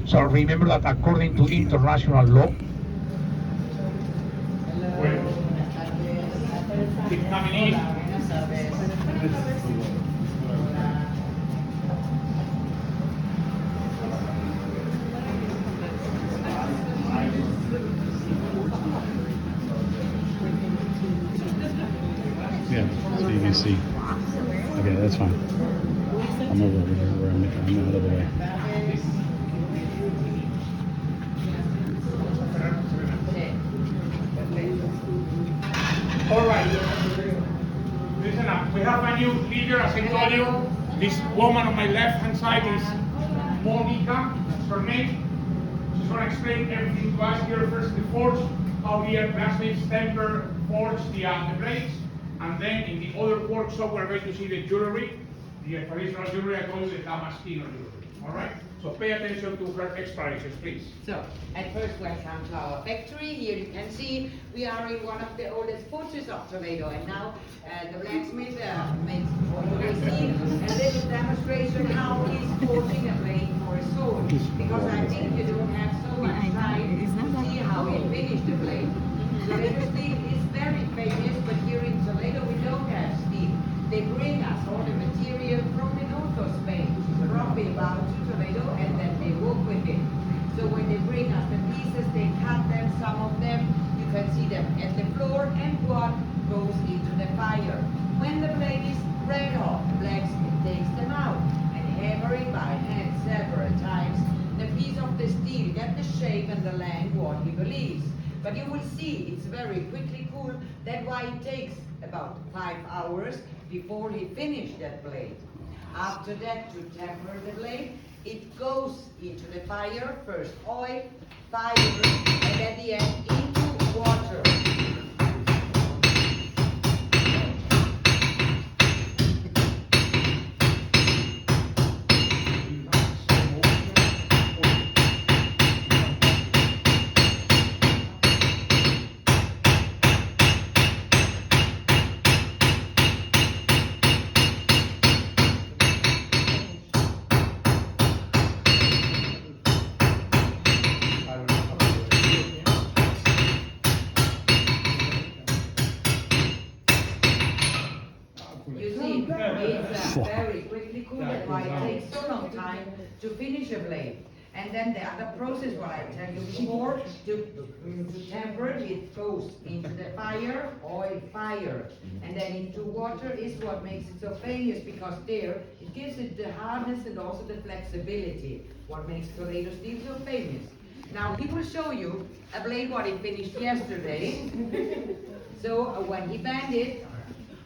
So remember that according to international law, keep coming in. Yeah, so you can see. Okay, that's fine. I'm over here where I'm out of the way. All right. Listen up. We have a new leader, as I told you. This woman on my left-hand side is Monica. That's her name. She's going to explain everything to us here. First, the forge, how the blacksmiths temper, forge the blades, and then in the other workshop, we're going to see the jewelry, the traditional jewelry. I call it the Damasquindos jewelry. All right. So pay attention to her explanations, please. So, at first welcome to our factory. Here you can see we are in one of the oldest forges of Toledo, and now the blacksmith makes, or you will see a little demonstration how he's forging a blade for a sword. Because I think you don't have so much time to see how he finished the blade. Toledo steel is very famous, but here in Toledo we don't have steel. They bring us all the material from the north of Spain, from Bilbao to Toledo, and then they work with it. So when they bring us the pieces, they cut them, some of them, you can see them at the floor, and one goes into the fire. When the blade is red hot, the blacksmith takes them out and hammering by hand several times the piece of the steel, get the shape and the length what he believes. But you will see it's very quickly cool. That's why it takes about 5 hours before he finished that blade. After that, to temper the blade, it goes into the fire, first oil, fire, and at the end into water. It's very quickly cool, that's why it takes so long time to finish a blade. And then the other process, what I tell you before, to temper, it goes into the fire, oil, fire, and then into water is what makes it so famous, because there, it gives it the hardness and also the flexibility, what makes Toledo steel so famous. Now, he will show you a blade what he finished yesterday. So when he bend it,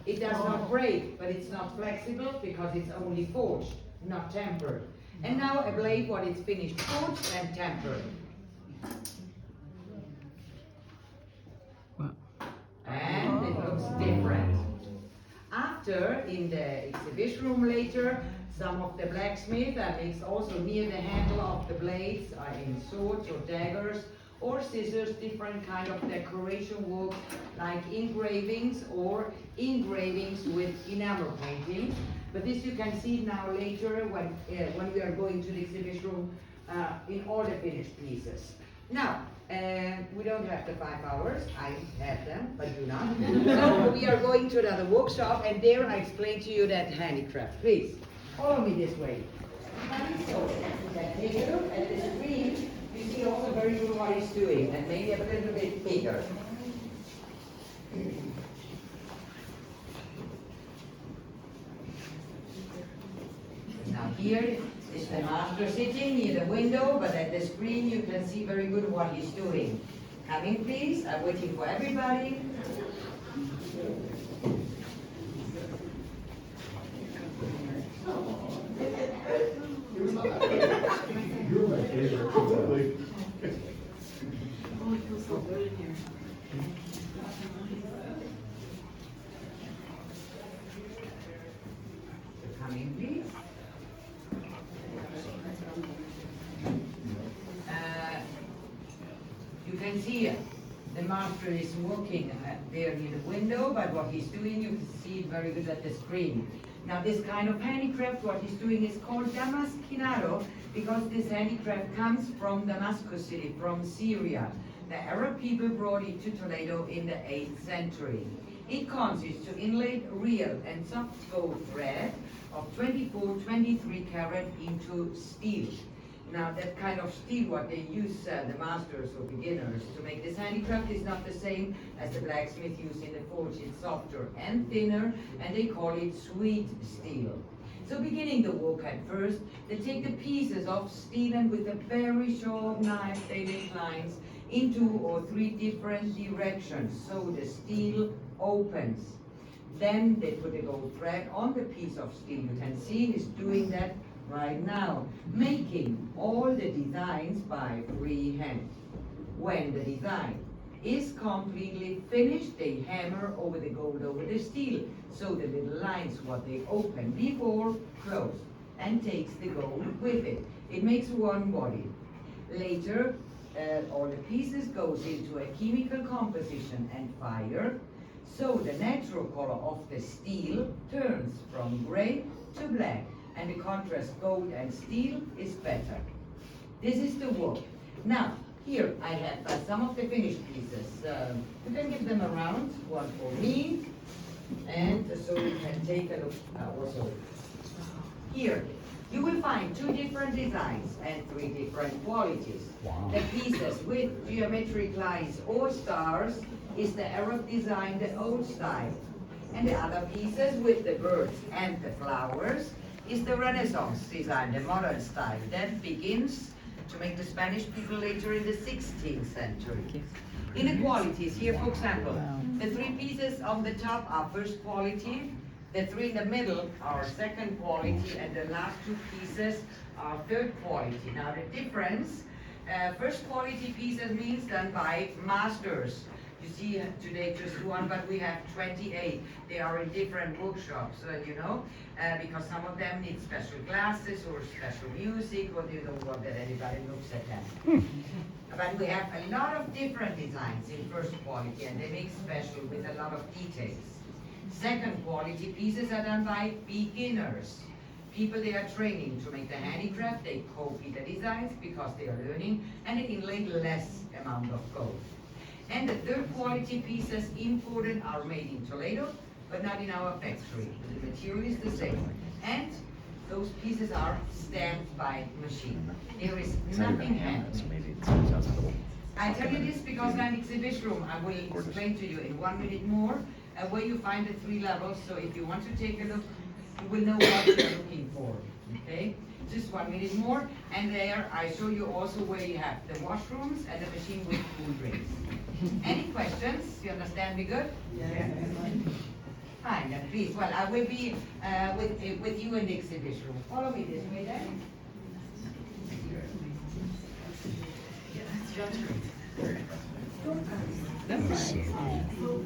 it does not break, but it's not flexible because it's only forged, not tempered. And now a blade what is finished forged and tempered. And it looks different. After, in the exhibition room later, some of the blacksmith makes also near the handle of the blades in swords or daggers or scissors, different kind of decoration work like engravings or engravings with enamel painting. But this you can see now later when we are going to the exhibition room in all the finished pieces. Now, we don't have the 5 hours. I have them, but you not. So we are going to another workshop, and there I explain to you that handicraft. Please, follow me this way. So, you can take a look at the screen. You see also very good what he's doing, and maybe a little bit bigger. Now here is the master sitting near the window, but at the screen you can see very good what he's doing. Come in please, I'm waiting for everybody. You're my favorite. Completely. Oh, it feels so good in here. Come in please. You can see the master is working there near the window, but what he's doing, you can see it very good at the screen. Now this kind of handicraft, what he's doing is called Damasquinado, because this handicraft comes from Damascus city, from Syria. The Arab people brought it to Toledo in the 8th century. It consists to inlaid real and soft gold thread of 24, 23 carat into steel. Now that kind of steel, what they use, the masters or beginners, to make this handicraft is not the same as the blacksmith used in the forge. It's softer and thinner, and they call it sweet steel. So beginning the work at first, they take the pieces of steel and with a very sharp knife they make lines in 2 or 3 different directions, so the steel opens. Then they put the gold thread on the piece of steel. You can see he's doing that right now, making all the designs by freehand. When the design is completely finished, they hammer over the gold over the steel, so the little lines what they open before close, and takes the gold with it. It makes one body. Later, all the pieces goes into a chemical composition and fire, so the natural color of the steel turns from gray to black, and the contrast gold and steel is better. This is the work. Now, here I have some of the finished pieces. You can give them around, one for me, and so you can take a look also. Here, you will find 2 different designs and 3 different qualities. Wow. The pieces with geometric lines or stars is the Arab design, the old style. And the other pieces with the birds and the flowers is the Renaissance design, the modern style. That begins to make the Spanish people later in the 16th century. Inequalities here, for example, the 3 pieces on the top are first quality, the 3 in the middle are second quality, and the last 2 pieces are third quality. Now the difference, first quality pieces means done by masters. You see today just 1, but we have 28. They are in different workshops, you know, because some of them need special glasses or special music, or they don't want that anybody looks at them. But we have a lot of different designs in first quality, and they make special with a lot of details. Second quality pieces are done by beginners. People they are training to make the handicraft, they copy the designs because they are learning, and they inlay less amount of gold. And the third quality pieces imported are made in Toledo, but not in our factory. The material is the same. And those pieces are stamped by machine. There is nothing handmade. I tell you this because in an exhibition room, I will explain to you in 1 minute more where you find the 3 levels. So if you want to take a look, you will know what you're looking for. Okay? Just 1 minute more, and there I show you also where you have the washrooms and the machine with cool drinks. Any questions? You understand me good? Yes. Fine, then please. Well, I will be with you in the exhibition room. Follow me this way then. That's so cool.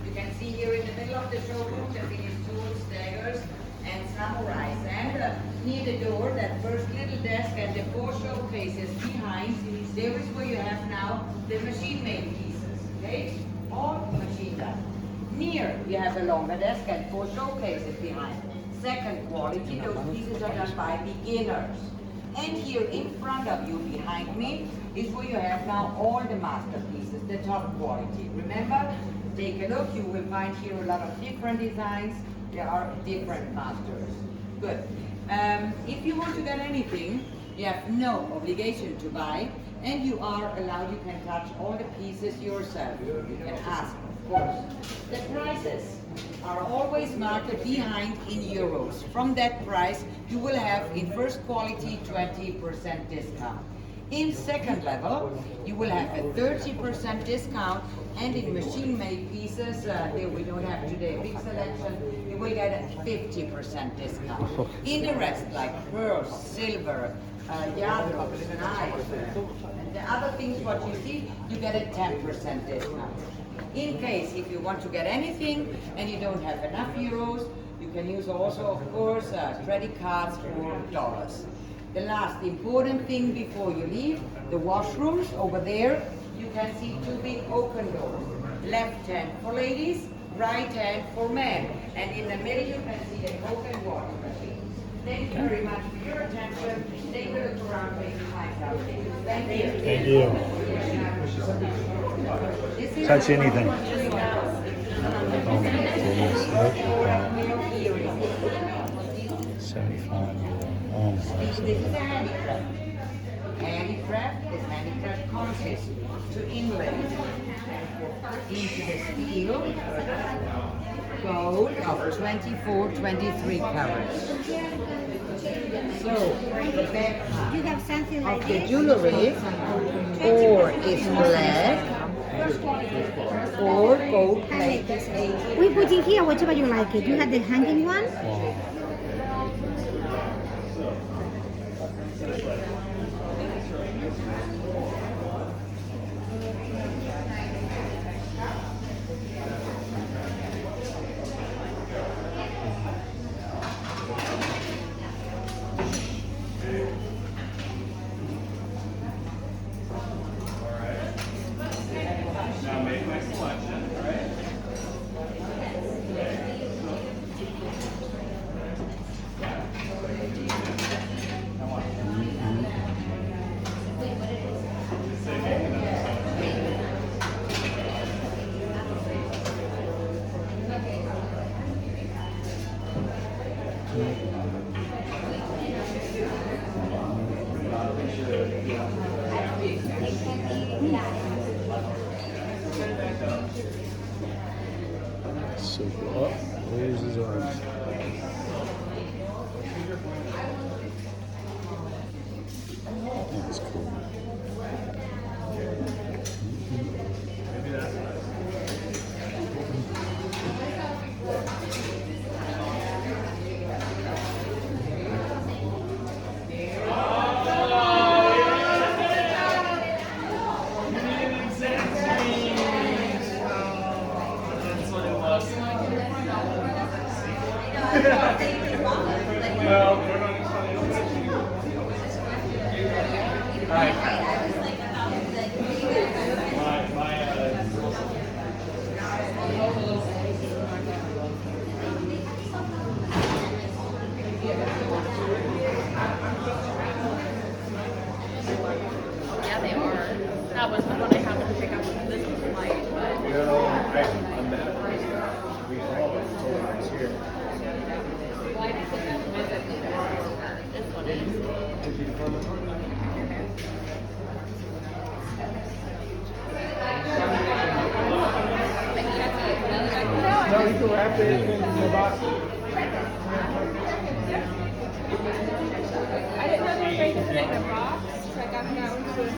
You can see here in the middle of the showroom the finished tools, daggers, and samurais. And near the door, that first little desk and the 4 showcases behind, there is where you have now the machine-made pieces. Okay? All machine done. Near, you have a longer desk and 4 showcases behind. Second quality, those pieces are done by beginners. And here in front of you, behind me, is where you have now all the masterpieces, the top quality. Remember, take a look. You will find here a lot of different designs. There are different masters. Good. If you want to get anything, you have no obligation to buy, and you are allowed, you can touch all the pieces yourself. You can ask, of course. The prices are always marked behind in euros. From that price, you will have in first quality 20% discount. In second level, you will have a 30% discount, and in machine-made pieces, here we don't have today a big selection, you will get a 50% discount. In the rest, like pearls, silver, yard drops, knives, and the other things what you see, you get a 10% discount. In case if you want to get anything and you don't have enough euros, you can use also, of course, credit cards or dollars. The last important thing before you leave, the washrooms over there, you can see two big open doors. Left hand for ladies, right hand for men. And in the middle you can see the open water machine. Thank you very much for your attention. Take a look around, make you find something. Thank you. Thank you. Touch anything. Oh my goodness. Look at that. 75 euro. Oh my This is a handicraft. Handicraft is handicraft consists to inlay into the steel gold of 24, 23 carats. So the back You have something like of the this? jewelry or is black or gold plated. We put it here, whichever you like it. You have the hanging one? Wow. Now make my selection, right? Super. Oh, there's his arms. That's cool. Well, we're not excited. Yeah, they are. That was the one I happened to pick up. This was light, but I'm mad at this. We all went to Toledo's here. this one is. No, you can wrap it in the box. I didn't know they were going to put it in a box.